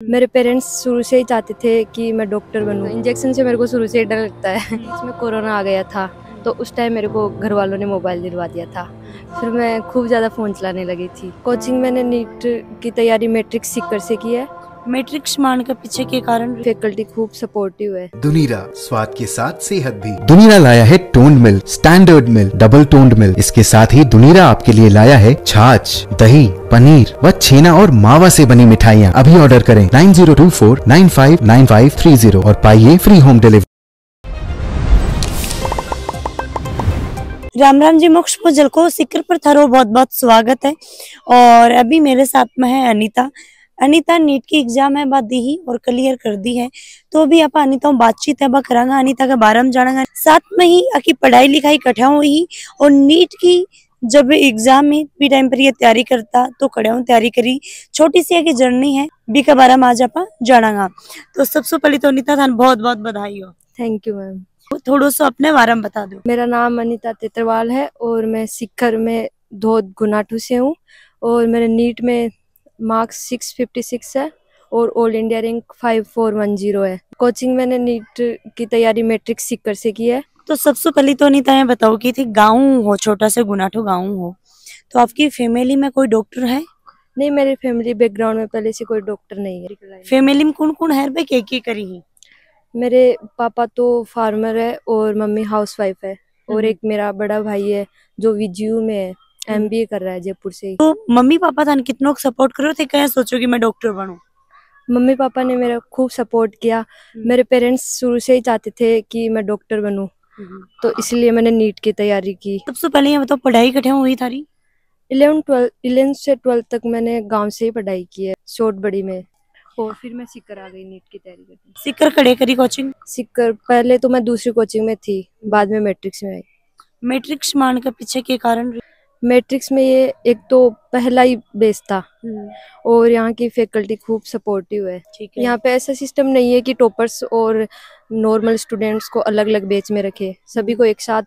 मेरे पेरेंट्स शुरू से ही चाहते थे कि मैं डॉक्टर बनूं। इंजेक्शन से मेरे को शुरू से ही डर लगता है। इसमें कोरोना आ गया था तो उस टाइम मेरे को घर वालों ने मोबाइल दिलवा दिया था। फिर मैं खूब ज़्यादा फ़ोन चलाने लगी थी। कोचिंग मैंने नीट की तैयारी मैट्रिक्स सीकर से की है। मैट्रिक्स मान के पीछे के कारण फैकल्टी खूब सपोर्टिव है। दुनीरा, स्वाद के साथ सेहत भी। दुनीरा लाया है toned milk, standard milk, double toned milk. इसके साथ ही दुनीरा आपके लिए लाया है छाछ, दही, पनीर व छेना और मावा से बनी मिठाइयाँ। अभी ऑर्डर करें 9024959530 और पाइए free home delivery. Ram Ram ji, मोक्ष पूजल को सिक्र पर थारो बहुत बहुत स्वागत है। और अभी मेरे साथ में है अनीता नीट की एग्जाम है बाद दी ही और क्लियर कर दी है। तो अभी आप अनीता बातचीत है करांगा अनीता के बारे में जानेंगे। साथ में ही आकी पढ़ाई लिखाई कठा हुई और नीट की जब एग्जाम में भी टाइम पर ये तैयारी करता तो कड़े तैयारी करी। छोटी सी आकी जर्नी है बी के बारे में आज आप जानेंगा। तो सबसे पहले तो अनीता थान बहुत बहुत बधाई हो। Thank you ma'am. थोड़ा सा अपने बारे में बता दो। मेरा नाम अनीता तेतरवाल है और मैं सिक्कर में धोद गुनाटू से हूँ और मेरे नीट में मार्क्स 656 है और ऑल इंडिया रैंक 5410 है। कोचिंग मैंने नीट की तैयारी मैट्रिक्स सिक्कर से की है। तो सबसे पहले तो अनीता ये बताओ कि थी गाँव हो, छोटा सा गुनाठो गाँव हो, तो आपकी फैमिली में कोई डॉक्टर है? नहीं, मेरी फैमिली बैकग्राउंड में पहले से कोई डॉक्टर नहीं है। फैमिली में कौन कौन है? के करी ही? मेरे पापा तो फार्मर है और मम्मी हाउसवाइफ है और एक मेरा बड़ा भाई है जो वीजीयू में है, एमबीए कर रहा है जयपुर से ही। तो मम्मी पापा थान कितना सपोर्ट करो थे, क्या सोचो कि मैं डॉक्टर बनूं? मम्मी पापा ने मेरा खूब सपोर्ट किया। मेरे पेरेंट्स शुरू से ही चाहते थे कि मैं डॉक्टर बनूं तो इसलिए मैंने नीट की तैयारी की। सबसे पहले ये बताओ पढ़ाई कठे हुई थारी? 11 से 12 तक मैंने गांव से ही पढ़ाई की है, शॉर्ट बड़ी में, और फिर मैं सिक्कर आ गई नीट की तैयारी करने। सिक्कर खड़े करी कोचिंग? सिक्कर पहले तो मैं दूसरी कोचिंग में थी, बाद में मैट्रिक्स में आई। मैट्रिक्स मान के पीछे के कारण? मैट्रिक्स में ये एक तो पहला ही बेस था और यहाँ की फैकल्टी खूब सपोर्टिव है। यहाँ पे ऐसा सिस्टम नहीं है कि टॉपर्स और नॉर्मल स्टूडेंट्स को अलग अलग बैच में रखे, सभी को एक साथ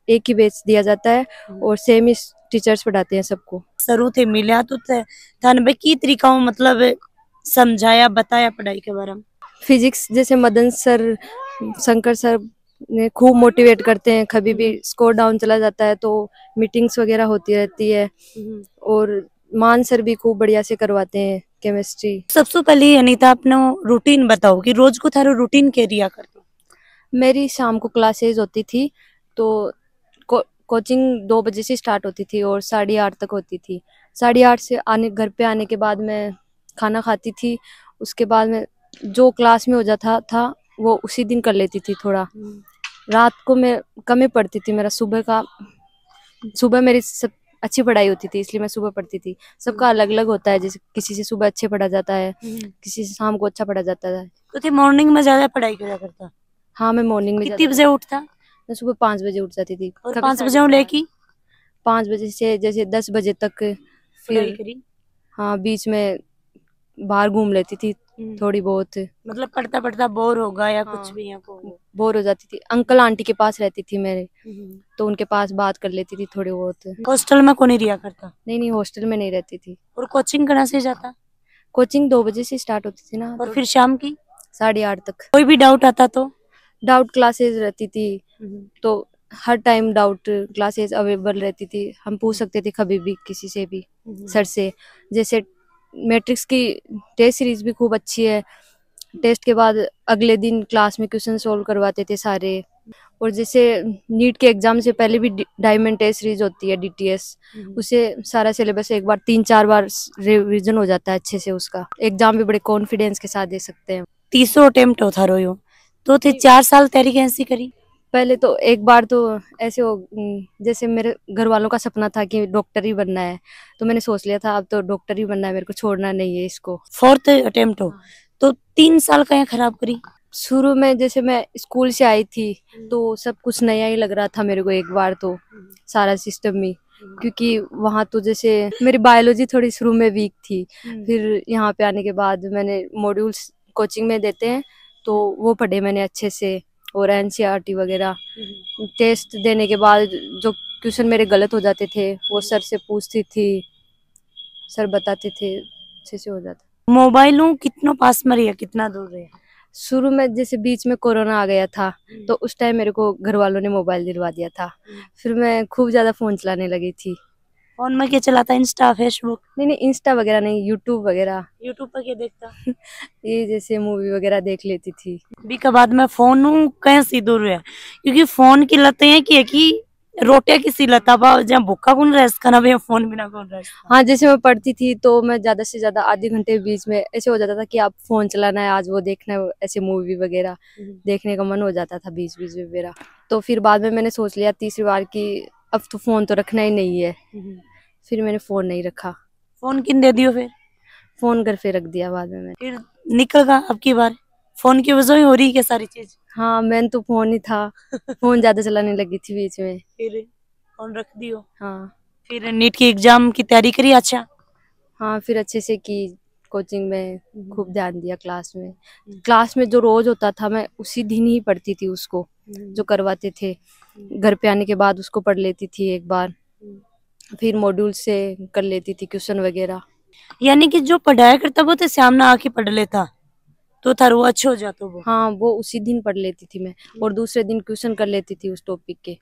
एक ही बैच दिया जाता है और सेम ही टीचर्स पढ़ाते हैं सबको। सरू थे मिला तो थान भाई की तरीका मतलब समझाया बताया पढ़ाई के बारे में? फिजिक्स जैसे मदन सर, शंकर सर ने खूब मोटिवेट करते हैं। कभी भी स्कोर डाउन चला जाता है तो मीटिंग्स वगैरह होती रहती है और मान सर भी खूब बढ़िया से करवाते हैं केमिस्ट्री। सबसे पहले अनीता अपना रूटीन बताओ कि रोज को थारो रूटीन क्या रिया करते? मेरी शाम को क्लासेज होती थी तो कोचिंग 2 बजे से स्टार्ट होती थी और 8:30 तक होती थी। 8:30 से घर पे आने के बाद मैं खाना खाती थी। उसके बाद में जो क्लास में हो जाता था वो उसी दिन कर लेती थी। थोड़ा रात को मैं कम ही पढ़ती थी। मेरा सुबह मेरी सब अच्छी पढ़ाई होती थी इसलिए मैं सुबह पढ़ती थी। सबका अलग अलग होता है, जैसे किसी से सुबह अच्छे पढ़ा जाता है, किसी से शाम को अच्छा पढ़ा जाता है। तो थे मॉर्निंग में ज्यादा पढ़ाई किया करता? हाँ, मैं मॉर्निंग में। कितनी बजे उठता? मैं सुबह 5 बजे उठ जाती थी। और 5 बजे लेके 5 बजे से जैसे 10 बजे तक फिर हाँ बीच में बाहर घूम लेती थी थोड़ी बहुत। मतलब पढ़ता पढ़ता बोर होगा या कुछ भी यहाँ को बोर हो जाती थी। अंकल आंटी के पास रहती थी मेरे, तो उनके पास बात कर लेती थी थोड़ी बहुत। हॉस्टल में कौन नहीं रिया करता? नहीं, हॉस्टल में नहीं रहती थी। और कोचिंग कहाँ से जाता? कोचिंग 2 बजे से स्टार्ट होती थी ना, और तो फिर शाम की 8:30 तक। कोई भी डाउट आता तो? डाउट क्लासेस रहती थी तो हर टाइम डाउट क्लासेस अवेलेबल रहती थी। हम पूछ सकते थे कभी भी किसी से भी सर से। जैसे मैट्रिक्स की टेस्ट सीरीज भी खूब अच्छी है। टेस्ट के बाद अगले दिन क्लास में क्वेश्चन सोल्व करवाते थे सारे। और जैसे नीट के एग्जाम से पहले भी डायमंड टेस्ट सीरीज होती है, डीटीएस, उसे सारा सिलेबस एक बार 3-4 बार रिवीजन हो जाता है अच्छे से। उसका एग्जाम भी बड़े कॉन्फिडेंस के साथ दे सकते हैं। 30 अटेम्प्ट होता रोयो तो थे 4 साल तैयारी कैसी करी? पहले तो एक बार तो ऐसे हो, जैसे मेरे घर वालों का सपना था कि डॉक्टर ही बनना है, तो मैंने सोच लिया था अब तो डॉक्टर ही बनना है, मेरे को छोड़ना नहीं है इसको। 4th अटेम्प्ट हो तो 3 साल का खराब करी? शुरू में जैसे मैं स्कूल से आई थी तो सब कुछ नया ही लग रहा था मेरे को एक बार तो, सारा सिस्टम ही, क्योंकि वहाँ तो जैसे मेरी बायोलॉजी थोड़ी शुरू में वीक थी। फिर यहाँ पे आने के बाद मैंने मॉड्यूल्स कोचिंग में देते हैं तो वो पढ़े मैंने अच्छे से, और एनसीईआरटी वगैरह। टेस्ट देने के बाद जो क्वेश्चन मेरे गलत हो जाते थे वो सर से पूछती थी, सर बताते थे, अच्छे से हो जाता। मोबाइलों कितनों पास में रही, कितना दूर रहे? शुरू में जैसे बीच में कोरोना आ गया था, तो उस टाइम मेरे को घर वालों ने मोबाइल दिलवा दिया था। फिर मैं खूब ज्यादा फोन चलाने लगी थी। फोन में क्या चलाता? Insta, Facebook? नहीं, इंस्टा वगैरह नहीं, यूट्यूब वगैरह। यूट्यूब पर क्या देखता? ये जैसे मूवी वगैरह देख लेती थी। भी के बाद में फोन कैसे दूर है, क्योंकि फोन की लत है कि रोटियां किसी लता बा जहाँ भूखा कौन रह खाना भी फोन बिना कौन रह। हाँ, जैसे मैं पढ़ती थी तो मैं ज्यादा से ज्यादा आधे घंटे के बीच में ऐसे हो जाता था कि आप फोन चलाना है, आज वो देखना है, ऐसे मूवी वगैरह देखने का मन हो जाता था बीच बीच में मेरा। तो फिर बाद में मैंने सोच लिया तीसरी बार कि अब तो फोन तो रखना ही नहीं है। फिर मैंने फोन नहीं रखा। फोन किन दे दियो फिर? फोन घर पे रख दिया बाद में मैंने। फिर निकल गया अब की बार? फोन की वजह ही हो रही है क्या सारी चीज? हाँ, मैंने तो फोन ही था। फोन ज्यादा चलाने लगी थी बीच में। फिर फोन रख दियो? हाँ। फिर नीट की एग्जाम की तैयारी करी? अच्छा। हाँ, फिर अच्छे से की। कोचिंग में खूब ध्यान दिया। क्लास में जो रोज होता था मैं उसी दिन ही पढ़ती थी उसको, जो करवाते थे। घर पे आने के बाद उसको पढ़ लेती थी एक बार, फिर मॉड्यूल से कर लेती थी क्वेश्चन वगैरह। यानी कि जो पढ़ाया करता वो तो सामने आके पढ़ लेता तो थारो वो अच्छे हो जाता वो? हाँ, वो उसी दिन पढ़ लेती थी मैं, और दूसरे दिन क्वेश्चन कर लेती थी उस टॉपिक के।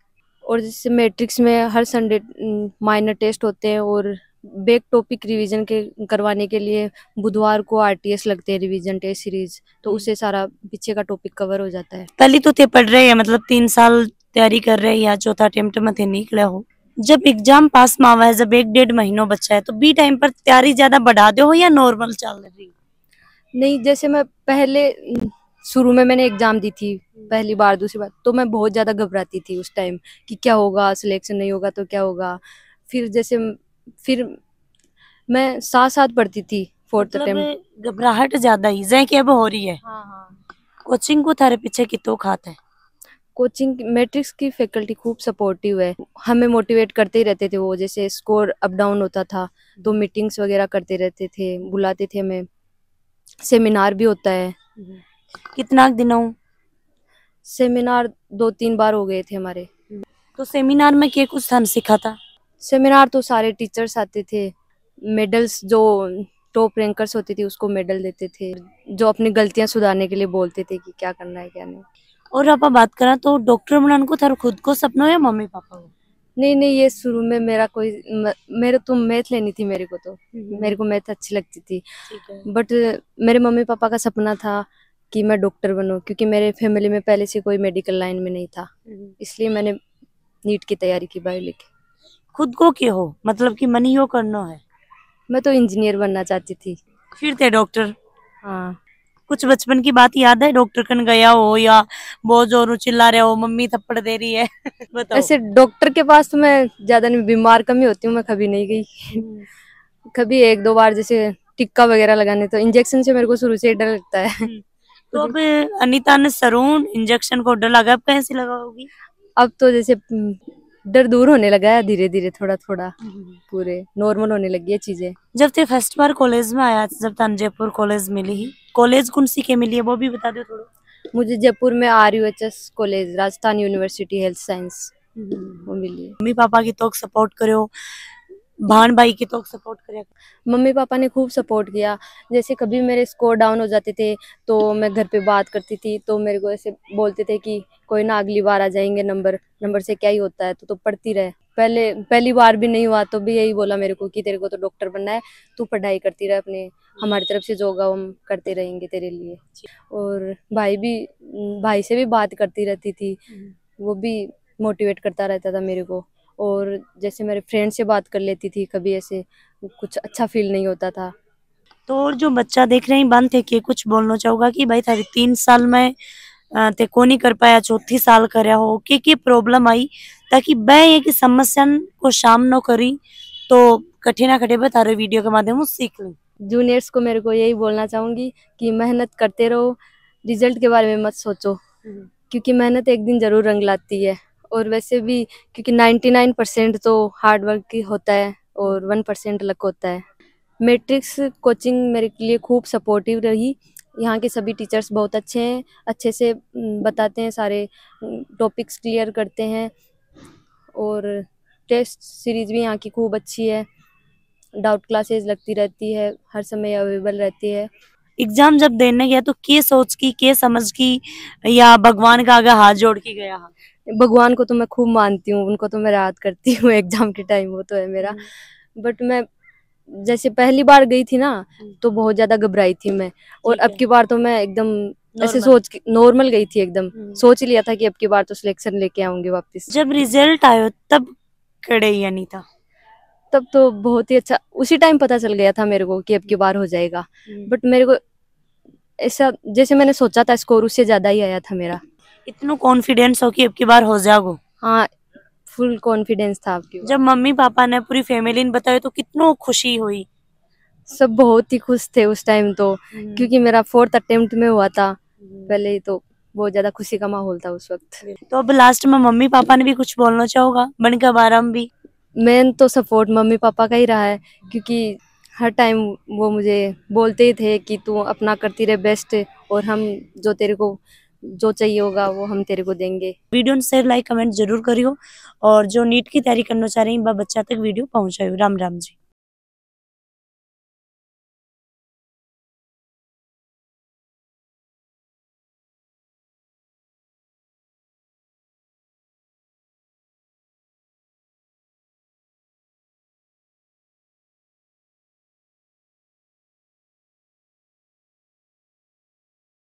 और जैसे मैट्रिक्स में हर संडे माइनर टेस्ट होते हैं, और बेक टॉपिक रिवीजन के करवाने के लिए बुधवार को आरटीएस लगते हैं, रिवीजन टेस्ट सीरीज। तो उससे सारा पीछे का टॉपिक कवर हो जाता है। पहले तो थे पढ़ रहे हैं, मतलब 3 साल तैयारी कर रहे हैं या चौथा अटेम्प्ट में थे निकले हो? जब एग्जाम पास में आवा है, जब 1-1.5 महीनों बचा है, तो बी टाइम पर तैयारी ज्यादा बढ़ा दो हो या नॉर्मल चल रही? नहीं, जैसे मैं पहले शुरू में मैंने एग्जाम दी थी पहली बार दूसरी बार, तो मैं बहुत ज्यादा घबराती थी उस टाइम कि क्या होगा, सिलेक्शन नहीं होगा तो क्या होगा। फिर मैं साथ साथ पढ़ती थी फोर्थ अटेम्प्ट। मतलब घबराहट ज्यादा ही जै कि अब हो रही है। हाँ, हाँ। कोचिंग को थारे पीछे कितो खाता है? कोचिंग मैट्रिक्स की फैकल्टी खूब सपोर्टिव है, हमें मोटिवेट करते ही रहते थे। वो जैसे स्कोर अप डाउन होता था तो मीटिंग्स वगैरह करते रहते थे, बुलाते थे हमें। सेमिनार भी होता है। कितना दिनों? सेमिनार 2-3 बार हो गए थे हमारे। तो सेमिनार में क्या कुछ थाने सिखाता? सेमिनार तो सारे टीचर्स आते थे। मेडल्स, जो टॉप रैंकर्स होती थी उसको मेडल देते थे, जो अपनी गलतियां सुधारने के लिए बोलते थे कि क्या करना है क्या नहीं। और आप बात करा तो डॉक्टर बनाने को थारो खुद को सपना है या मम्मी पापा को? नहीं, नहीं, ये शुरू में मेरे तो मैथ लेनी थी मेरे को, तो मेरे को मैथ अच्छी लगती थी। बट मेरे मम्मी पापा का सपना था कि मैं डॉक्टर बनूं, क्योंकि मेरे फैमिली में पहले से कोई मेडिकल लाइन में नहीं था। इसलिए मैंने नीट की तैयारी की, बायो लेके। खुद को क्या हो, मतलब कि मनी हो करना है? मैं तो इंजीनियर बनना चाहती थी। फिर थे डॉक्टर? हाँ। कुछ बचपन की बात याद है, डॉक्टर कन गया हो या बहुत जोर चिल्ला रहे हो मम्मी थप्पड़ दे रही है? बताओ। ऐसे डॉक्टर के पास तो मैं ज्यादा नहीं, बीमार कम ही होती हूँ, मैं कभी नहीं गई। कभी 1-2 बार जैसे टिक्का वगैरह लगाने, तो इंजेक्शन से मेरे को शुरू से ही डर लगता है। तो अब अनीता ने सरून इंजेक्शन को डर लगा, अब कैसे लगाओगी? अब तो जैसे डर दूर होने लगा है, धीरे धीरे थोड़ा थोड़ा पूरे नॉर्मल होने लगी है चीजें। जब ते फर्स्ट बार कॉलेज में आया, जब तान जयपुर कॉलेज मिली ही, कॉलेज कौन सी के मिली है वो भी बता दो थोड़ा। मुझे जयपुर में RUHS college, Rajasthan university health science, वो मिली है। मम्मी पापा की तो सपोर्ट करो, बहन भाई की तो सपोर्ट करे? मम्मी पापा ने खूब सपोर्ट किया। जैसे कभी मेरे स्कोर डाउन हो जाते थे तो मैं घर पे बात करती थी, तो मेरे को ऐसे बोलते थे कि कोई ना, अगली बार आ जाएंगे, नंबर से क्या ही होता है, तो पढ़ती रहे। पहली बार भी नहीं हुआ तो भी यही बोला मेरे को कि तेरे को तो डॉक्टर बनना है, तू पढ़ाई करती रहे अपने, हमारी तरफ से जो होगा हम करते रहेंगे तेरे लिए। और भाई से भी बात करती रहती थी, वो भी मोटिवेट करता रहता था मेरे को। और जैसे मेरे फ्रेंड से बात कर लेती थी, कभी ऐसे कुछ अच्छा फील नहीं होता था। तो और जो बच्चा देख रहे हैं बंद थे कि कुछ बोलना चाहूंगा कि भाई थारी 3 साल में ते को नहीं कर पाया, चौथी साल करया हो कि प्रॉब्लम आई, ताकि वह ये की समस्या को सामना करी तो कठिन ना कठे थारे वीडियो के माध्यम से सीख ली। जूनियर्स को मेरे को यही बोलना चाहूंगी कि मेहनत करते रहो, रिजल्ट के बारे में मत सोचो, क्योंकि मेहनत एक दिन जरूर रंग लाती है। और वैसे भी क्योंकि 99% तो हार्ड वर्क ही होता है और 1% लक होता है। मैट्रिक्स कोचिंग मेरे लिए खूब सपोर्टिव रही। यहाँ के सभी टीचर्स बहुत अच्छे हैं, अच्छे से बताते हैं, सारे टॉपिक्स क्लियर करते हैं। और टेस्ट सीरीज भी यहाँ की खूब अच्छी है। डाउट क्लासेस लगती रहती है, हर समय अवेलेबल रहती है। एग्जाम जब देने गया तो के सोच की, के समझ की, या भगवान का आगे हाथ जोड़ के गया? भगवान को तो मैं खूब मानती हूँ, उनको तो मैं याद करती हूँ एग्जाम के टाइम, वो तो है मेरा। बट मैं जैसे पहली बार गई थी ना, तो बहुत ज्यादा घबराई थी मैं, और ठीक अब है। की बार तो मैं एकदम ऐसे Normal। सोच के नॉर्मल गई थी एकदम, हम्म। सोच ही लिया था कि अब की बार तो सिलेक्शन लेके आऊंगी वापस। जब रिजल्ट आयो तब कड़े अनीता? तब तो बहुत ही अच्छा, उसी टाइम पता चल गया था मेरे को कि अब की बार हो जाएगा। बट मेरे को ऐसा जैसे मैंने सोचा था स्कोर, उससे ज्यादा ही आया था मेरा। इतना कॉन्फिडेंस हो कि अब की बार हो जाओ? हाँ, फुल कॉन्फिडेंस था आपकी जब बार। मम्मी पापा ने, पूरी फैमिली ने बताया तो कितना खुशी हुई? सब बहुत ही खुश थे उस टाइम तो, क्योंकि मेरा 4th अटेम्प्ट में हुआ था पहले ही, तो बहुत ज्यादा खुशी का माहौल था उस वक्त। तो अब लास्ट में मम्मी पापा ने भी कुछ बोलना चाहोगा बनकर बाराम भी? मेन तो सपोर्ट मम्मी पापा का ही रहा है, क्योंकि हर टाइम वो मुझे बोलते ही थे कि तू अपना करती रहे बेस्ट, और हम जो तेरे को जो चाहिए होगा वो हम तेरे को देंगे। वीडियो ने शेयर लाइक कमेंट जरूर करियो, और जो नीट की तैयारी करना चाह रही बच्चा तक वीडियो पहुंचायो। राम राम जी।